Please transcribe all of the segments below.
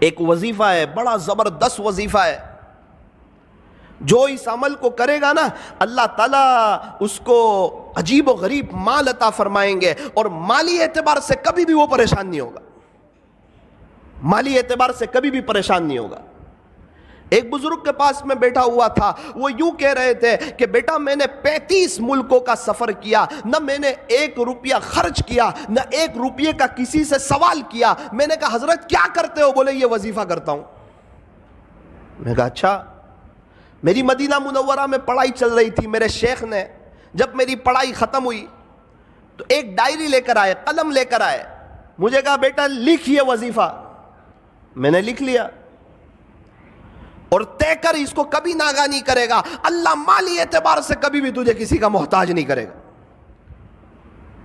ایک وظیفہ ہے، بڑا زبردست وظیفہ ہے، جو اس عمل کو کرے گا نا اللہ تعالیٰ اس کو عجیب و غریب مال عطا فرمائیں گے، اور مالی اعتبار سے کبھی بھی وہ پریشان نہیں ہوگا، مالی اعتبار سے کبھی بھی پریشان نہیں ہوگا۔ ایک بزرگ کے پاس میں بیٹھا ہوا تھا، وہ یوں کہہ رہے تھے کہ بیٹا میں نے 35 ملکوں کا سفر کیا، نہ میں نے 1 روپیہ خرچ کیا، نہ 1 روپیے کا کسی سے سوال کیا۔ میں نے کہا حضرت کیا کرتے ہو؟ بولے یہ وظیفہ کرتا ہوں۔ میں نے کہا اچھا۔ میری مدینہ منورہ میں پڑھائی چل رہی تھی، میرے شیخ نے جب میری پڑھائی ختم ہوئی تو ایک ڈائری لے کر آئے، قلم لے کر آئے، مجھے کہا بیٹا لکھ یہ وظیفہ۔ میں نے لکھ لیا، اور طے کر اس کو کبھی ناغہ نہیں کرے گا، اللہ مالی اعتبار سے کبھی بھی تجھے کسی کا محتاج نہیں کرے گا۔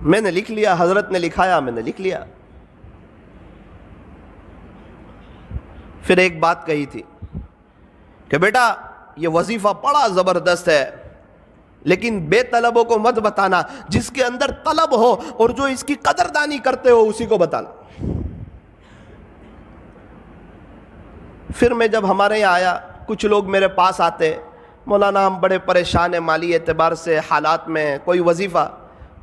میں نے لکھ لیا، حضرت نے لکھایا، میں نے لکھ لیا۔ پھر ایک بات کہی تھی کہ بیٹا یہ وظیفہ بڑا زبردست ہے، لیکن بے طلبوں کو مت بتانا، جس کے اندر طلب ہو اور جو اس کی قدردانی کرتے ہو اسی کو بتانا۔ پھر میں جب ہمارے یہاں آیا، کچھ لوگ میرے پاس آتے، مولانا ہم بڑے پریشان ہیں مالی اعتبار سے، حالات میں کوئی وظیفہ،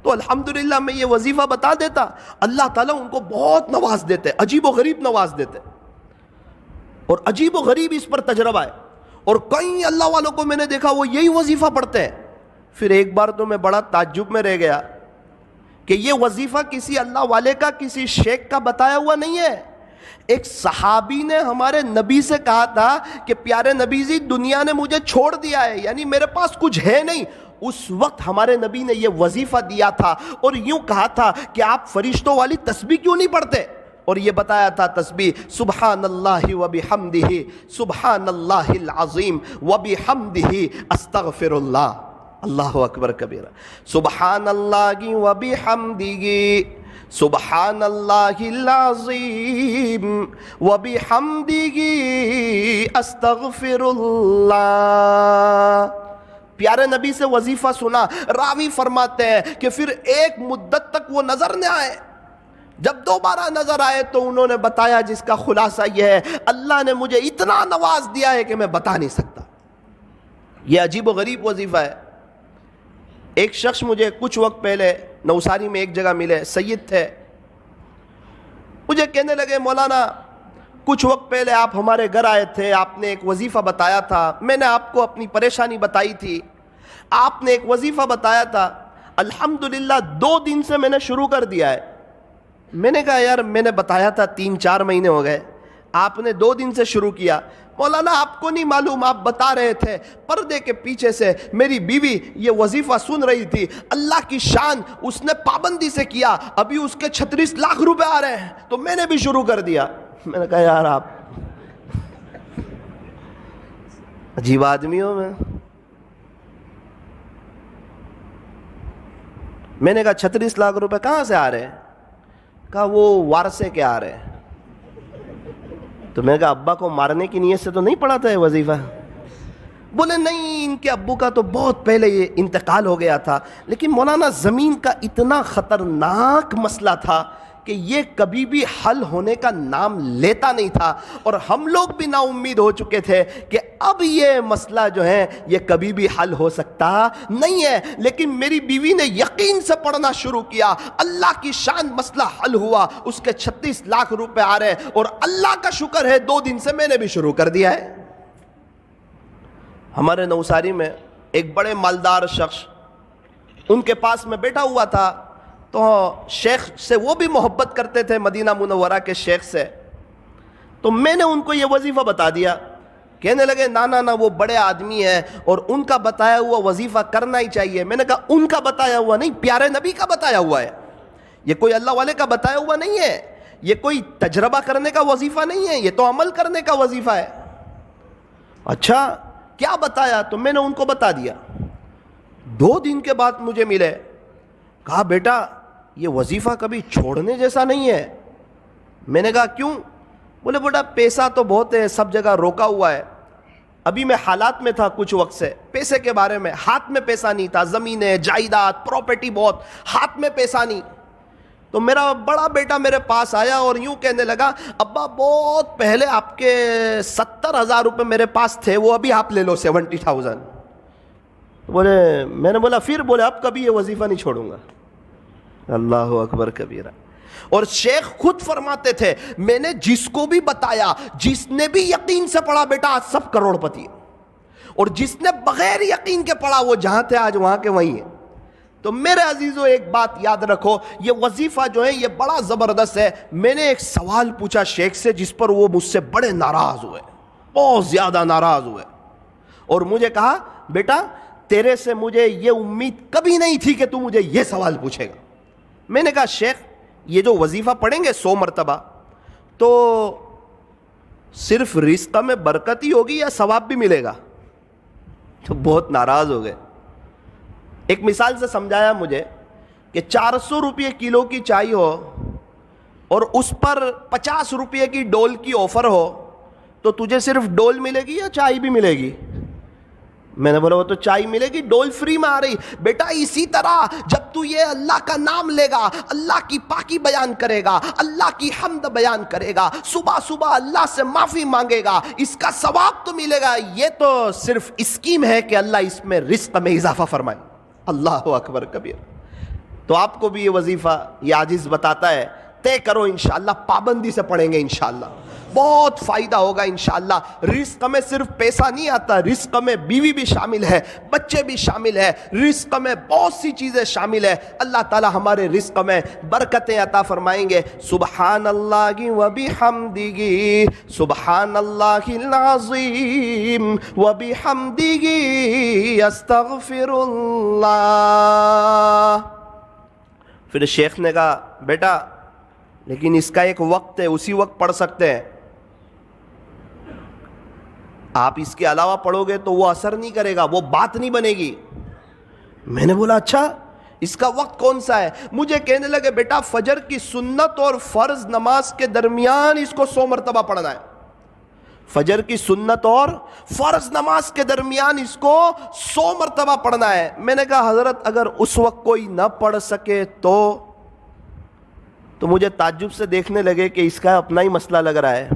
تو الحمدللہ میں یہ وظیفہ بتا دیتا، اللہ تعالیٰ ان کو بہت نواز دیتے، عجیب و غریب نواز دیتے، اور عجیب و غریب اس پر تجربہ ہے، اور کئی اللہ والوں کو میں نے دیکھا وہ یہی وظیفہ پڑھتے ہیں۔ پھر ایک بار تو میں بڑا تعجب میں رہ گیا کہ یہ وظیفہ کسی اللہ والے کا، کسی شیخ کا بتایا ہوا نہیں ہے۔ ایک صحابی نے ہمارے نبی سے کہا تھا کہ پیارے نبی جی دنیا نے مجھے چھوڑ دیا ہے، یعنی میرے پاس کچھ ہے نہیں۔ اس وقت ہمارے نبی نے یہ وظیفہ دیا تھا اور یوں کہا تھا کہ آپ فرشتوں والی تسبیح کیوں نہیں پڑھتے، اور یہ بتایا تھا تسبیح سبحان اللہ و بحمدہ، سبحان اللہ العظیم و بحمدہ استغفر اللہ، اللہ اکبر کبیرہ، سبحان اللہ و بحمدہ، سبحان اللہ العظیم و بحمدہ استغفر اللہ۔ پیارے نبی سے وظیفہ سنا، راوی فرماتے ہیں کہ پھر ایک مدت تک وہ نظر نہ آئے، جب دوبارہ نظر آئے تو انہوں نے بتایا جس کا خلاصہ یہ ہے اللہ نے مجھے اتنا نواز دیا ہے کہ میں بتا نہیں سکتا۔ یہ عجیب و غریب وظیفہ ہے۔ ایک شخص مجھے کچھ وقت پہلے نوساری میں ایک جگہ ملے، سید تھے، مجھے کہنے لگے مولانا کچھ وقت پہلے آپ ہمارے گھر آئے تھے، آپ نے ایک وظیفہ بتایا تھا، میں نے آپ کو اپنی پریشانی بتائی تھی، آپ نے ایک وظیفہ بتایا تھا، الحمدللہ 2 دن سے میں نے شروع کر دیا ہے۔ میں نے کہا یار میں نے بتایا تھا 3-4 مہینے ہو گئے، آپ نے 2 دن سے شروع کیا۔ مولانا آپ کو نہیں معلوم، آپ بتا رہے تھے پردے کے پیچھے سے میری بیوی یہ وظیفہ سن رہی تھی، اللہ کی شان اس نے پابندی سے کیا، ابھی اس کے 36 لاکھ روپے آ رہے ہیں، تو میں نے بھی شروع کر دیا۔ میں نے کہا یار آپ عجیب آدمی ہو۔ میں نے کہا 36 لاکھ روپے کہاں سے آ رہے ہیں؟ کہا وہ وارثے کے آ رہے ہیں۔ تو میں نے کہا ابا کو مارنے کی نیت سے تو نہیں پڑھا تھا یہ وظیفہ؟ بولے نہیں ان کے ابو کا تو بہت پہلے یہ انتقال ہو گیا تھا، لیکن مولانا زمین کا اتنا خطرناک مسئلہ تھا کہ یہ کبھی بھی حل ہونے کا نام لیتا نہیں تھا، اور ہم لوگ بھی نا امید ہو چکے تھے کہ اب یہ مسئلہ جو ہے یہ کبھی بھی حل ہو سکتا نہیں ہے، لیکن میری بیوی نے یقین سے پڑھنا شروع کیا، اللہ کی شان مسئلہ حل ہوا، اس کے 36 لاکھ روپے آ رہے، اور اللہ کا شکر ہے 2 دن سے میں نے بھی شروع کر دیا ہے۔ ہمارے نوساری میں ایک بڑے مالدار شخص، ان کے پاس میں بیٹھا ہوا تھا، تو شیخ سے وہ بھی محبت کرتے تھے، مدینہ منورہ کے شیخ سے، تو میں نے ان کو یہ وظیفہ بتا دیا۔ کہنے لگے نا وہ بڑے آدمی ہیں اور ان کا بتایا ہوا وظیفہ کرنا ہی چاہیے۔ میں نے کہا ان کا بتایا ہوا نہیں، پیارے نبی کا بتایا ہوا ہے، یہ کوئی اللہ والے کا بتایا ہوا نہیں ہے، یہ کوئی تجربہ کرنے کا وظیفہ نہیں ہے، یہ تو عمل کرنے کا وظیفہ ہے۔ اچھا کیا بتایا؟ تو میں نے ان کو بتا دیا۔ 2 دن کے بعد مجھے ملے، کہا بیٹا یہ وظیفہ کبھی چھوڑنے جیسا نہیں ہے۔ میں نے کہا کیوں؟ بولے بیٹا پیسہ تو بہت ہے، سب جگہ روکا ہوا ہے، ابھی میں حالات میں تھا کچھ وقت سے، پیسے کے بارے میں ہاتھ میں پیسہ نہیں تھا، زمینیں جائیداد پراپرٹی بہت، ہاتھ میں پیسہ نہیں۔ تو میرا بڑا بیٹا میرے پاس آیا اور یوں کہنے لگا ابا بہت پہلے آپ کے 70,000 روپے میرے پاس تھے، وہ ابھی آپ لے لو 70,000۔ بولے، میں نے بولا پھر؟ بولے اب کبھی یہ وظیفہ نہیں چھوڑوں گا۔ اللہ اکبر کبیرہ۔ اور شیخ خود فرماتے تھے میں نے جس کو بھی بتایا، جس نے بھی یقین سے پڑھا بیٹا آج سب کروڑ پتی ہے، اور جس نے بغیر یقین کے پڑھا وہ جہاں تھے آج وہاں کے وہیں ہیں۔ تو میرے عزیزو ایک بات یاد رکھو، یہ وظیفہ جو ہے یہ بڑا زبردست ہے۔ میں نے ایک سوال پوچھا شیخ سے جس پر وہ مجھ سے بڑے ناراض ہوئے، بہت زیادہ ناراض ہوئے، اور مجھے کہا بیٹا تیرے سے مجھے یہ امید کبھی نہیں تھی کہ تو مجھے یہ سوال پوچھے گا۔ میں نے کہا شیخ یہ جو وظیفہ پڑھیں گے 100 مرتبہ تو صرف رزق میں برکت ہی ہوگی یا ثواب بھی ملے گا؟ تو بہت ناراض ہو گئے۔ ایک مثال سے سمجھایا مجھے کہ 400 روپے کلو کی چائے ہو اور اس پر 50 روپے کی ڈول کی آفر ہو تو تجھے صرف ڈول ملے گی یا چائے بھی ملے گی؟ میں نے بولا وہ تو چائے ملے گی، ڈول فری میں آ رہی۔ بیٹا اسی طرح جب تو یہ اللہ کا نام لے گا، اللہ کی پاکی بیان کرے گا، اللہ کی حمد بیان کرے گا، صبح صبح اللہ سے معافی مانگے گا، اس کا ثواب تو ملے گا۔ یہ تو صرف اسکیم ہے کہ اللہ اس میں رزق میں اضافہ فرمائے۔ اللہ اکبر کبیر۔ تو آپ کو بھی یہ وظیفہ یہ عاجز بتاتا ہے، طے کرو انشاءاللہ، پابندی سے پڑھیں گے انشاءاللہ، بہت فائدہ ہوگا انشاءاللہ۔ رزق میں صرف پیسہ نہیں آتا، رزق میں بیوی بھی شامل ہے، بچے بھی شامل ہے، رزق میں بہت سی چیزیں شامل ہے۔ اللہ تعالی ہمارے رزق میں برکتیں عطا فرمائیں گے۔ سبحان اللہ و بحمدہ، سبحان اللہ العظیم و بحمدہ، استغفر اللہ۔ پھر شیخ نے کہا بیٹا لیکن اس کا ایک وقت ہے، اسی وقت پڑھ سکتے ہیں، آپ اس کے علاوہ پڑھو گے تو وہ اثر نہیں کرے گا، وہ بات نہیں بنے گی۔ میں نے بولا اچھا اس کا وقت کون سا ہے؟ مجھے کہنے لگے بیٹا فجر کی سنت اور فرض نماز کے درمیان اس کو 100 مرتبہ پڑھنا ہے۔ فجر کی سنت اور فرض نماز کے درمیان اس کو 100 مرتبہ پڑھنا ہے۔ میں نے کہا حضرت اگر اس وقت کوئی نہ پڑھ سکے تو مجھے تعجب سے دیکھنے لگے کہ اس کا اپنا ہی مسئلہ لگ رہا ہے۔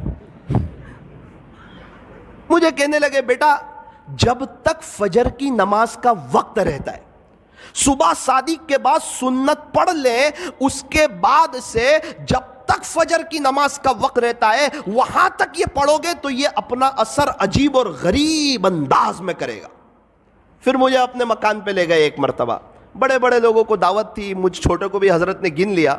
مجھے کہنے لگے بیٹا جب تک فجر کی نماز کا وقت رہتا ہے، صبح صادق کے بعد سنت پڑھ لیں، اس کے بعد سے جب تک فجر کی نماز کا وقت رہتا ہے وہاں تک یہ پڑھو گے تو یہ اپنا اثر عجیب اور غریب انداز میں کرے گا۔ پھر مجھے اپنے مکان پہ لے گئے ایک مرتبہ، بڑے بڑے لوگوں کو دعوت تھی، مجھ چھوٹے کو بھی حضرت نے گن لیا۔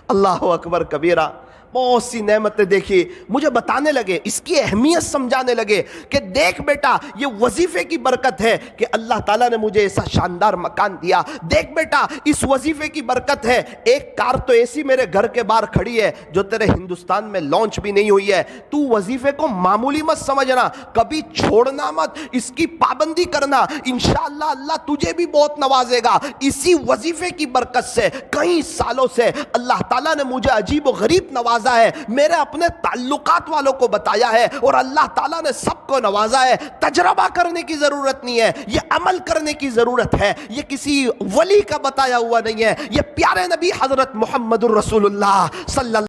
اللہ اکبر کبیرہ، بہت سی نعمتیں دیکھی، مجھے بتانے لگے، اس کی اہمیت سمجھانے لگے کہ دیکھ بیٹا یہ وظیفے کی برکت ہے کہ اللہ تعالیٰ نے مجھے ایسا شاندار مکان دیا، دیکھ بیٹا اس وظیفے کی برکت ہے، ایک کار تو ایسی میرے گھر کے باہر کھڑی ہے جو تیرے ہندوستان میں لانچ بھی نہیں ہوئی ہے۔ تو وظیفے کو معمولی مت سمجھنا، کبھی چھوڑنا مت، اس کی پابندی کرنا، انشاءاللہ اللہ تجھے بھی بہت نوازے گا۔ اسی وظیفے کی برکت سے کئی سالوں سے اللہ تعالیٰ نے مجھے عجیب و غریب نوازا ہے، میرے اپنے تعلقات والوں کو بتایا ہے، اور اللہ تعالیٰ نے سب کو نوازا ہے۔ تجربہ کرنے کی ضرورت نہیں ہے، یہ عمل کرنے کی ضرورت ہے، یہ کسی ولی کا بتایا ہوا نہیں ہے، یہ پیارے نبی حضرت محمد الرسول اللہ صلی اللہ